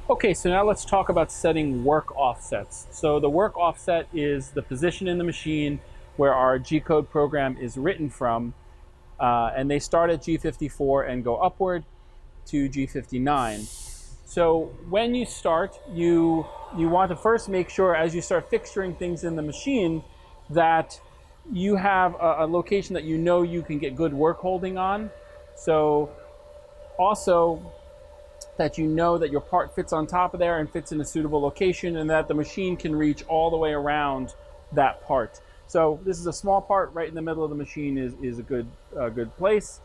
Okay, so now let's talk about setting work offsets. So the work offset is the position in the machine where our G-code program is written from, and they start at G54 and go upward to G59. So when you start, you want to first make sure as you start fixturing things in the machine that you have a location that you know you can get good work holding on. So also that you know that your part fits on top of there and fits in a suitable location, and that the machine can reach all the way around that part. So this is a small part right in the middle of the machine is a good place.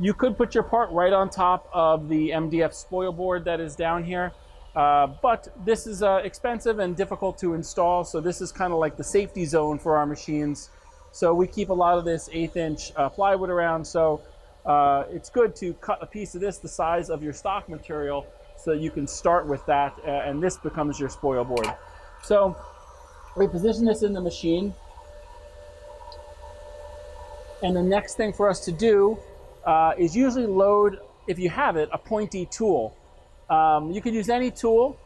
You could put your part right on top of the MDF spoil board that is down here, but this is expensive and difficult to install, so this is kind of like the safety zone for our machines. So we keep a lot of this 1/8 inch plywood around, so it's good to cut a piece of this the size of your stock material so that you can start with that, and this becomes your spoil board. So we position this in the machine, and the next thing for us to do is usually load, if you have it, a pointy tool. You could use any tool,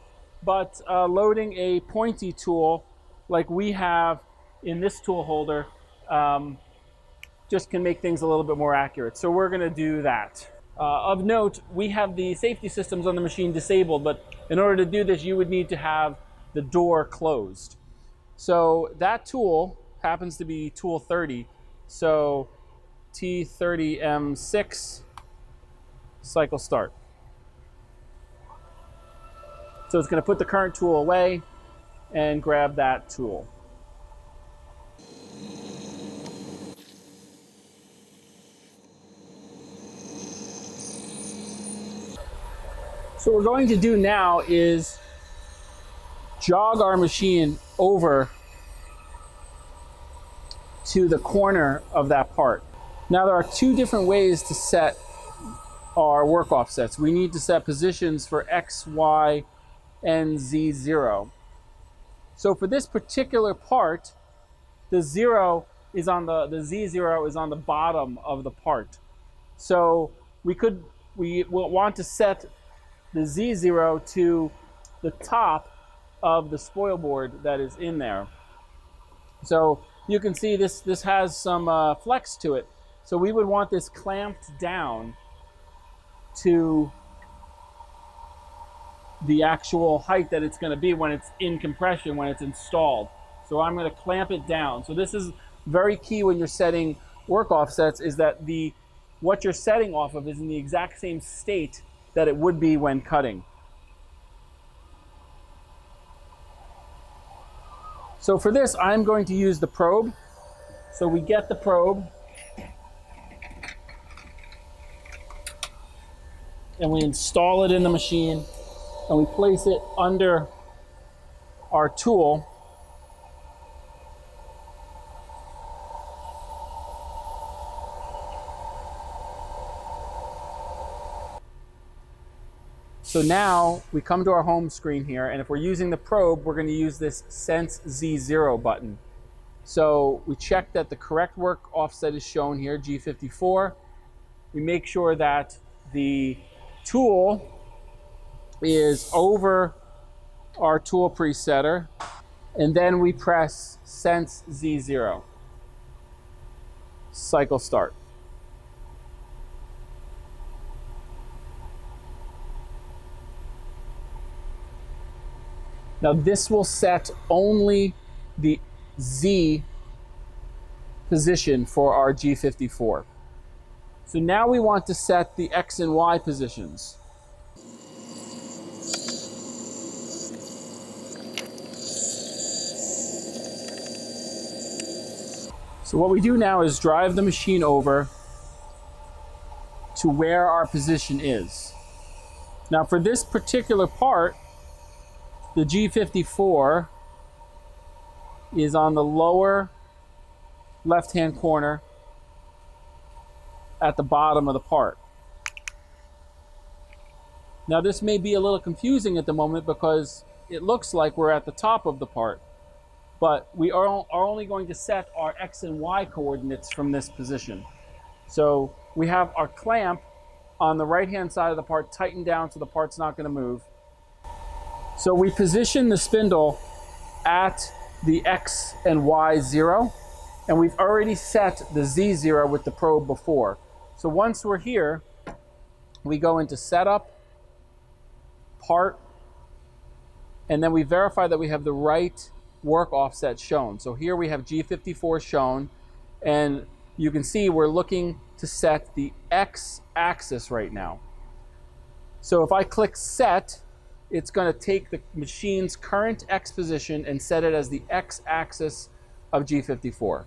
but loading a pointy tool like we have in this tool holder just can make things a little bit more accurate. So we're going to do that. Of note, we have the safety systems on the machine disabled, but in order to do this, you would need to have the door closed. So that tool happens to be tool 30. So T30M6, cycle start. So it's going to put the current tool away and grab that tool. So what we're going to do now is jog our machine over to the corner of that part. Now there are two different ways to set our work offsets. We need to set positions for X, Y, and Z0. So for this particular part, the Z0 is on the bottom of the part. So we will want to set the Z0 to the top of the spoil board that is in there. So you can see this has some flex to it. So we would want this clamped down to the actual height that it's going to be when it's in compression, when it's installed. So I'm going to clamp it down. So this is very key when you're setting work offsets, is that what you're setting off of is in the exact same state that it would be when cutting. So for this, I'm going to use the probe. So we get the probe and we install it in the machine, and we place it under our tool. So now we come to our home screen here, and if we're using the probe, we're going to use this Sense Z0 button. So we check that the correct work offset is shown here, G54. We make sure that the tool is over our tool presetter, and then we press Sense Z0. Cycle start. Now this will set only the Z position for our G54. So now we want to set the X and Y positions. So what we do now is drive the machine over to where our position is. Now for this particular part, the G54 is on the lower left-hand corner at the bottom of the part. Now this may be a little confusing at the moment because it looks like we're at the top of the part, but we are only going to set our X and Y coordinates from this position. So we have our clamp on the right-hand side of the part tightened down so the part's not going to move. So we position the spindle at the X and Y 0, and we've already set the Z 0 with the probe before. So once we're here, we go into Setup, Part, and then we verify that we have the right work offset shown. So here we have G54 shown, and you can see we're looking to set the X axis right now. So if I click Set, it's going to take the machine's current X position and set it as the X axis of G54.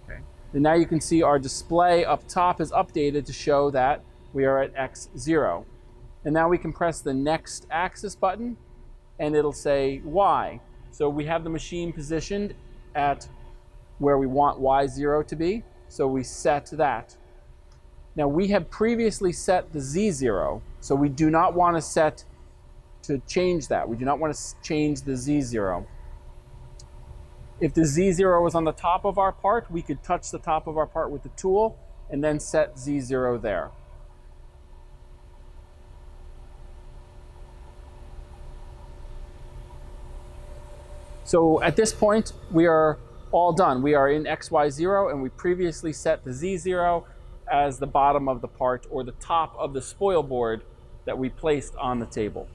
Okay. And now you can see our display up top is updated to show that we are at X0. And now we can press the next axis button and it'll say Y. So we have the machine positioned at where we want Y0 to be. So we set that. Now we have previously set the Z0, so we do not want to change that. We do not want to change the Z0. If the Z0 was on the top of our part, we could touch the top of our part with the tool and then set Z0 there. So at this point, we are all done. We are in XY0 and we previously set the Z0 as the bottom of the part or the top of the spoil board that we placed on the table.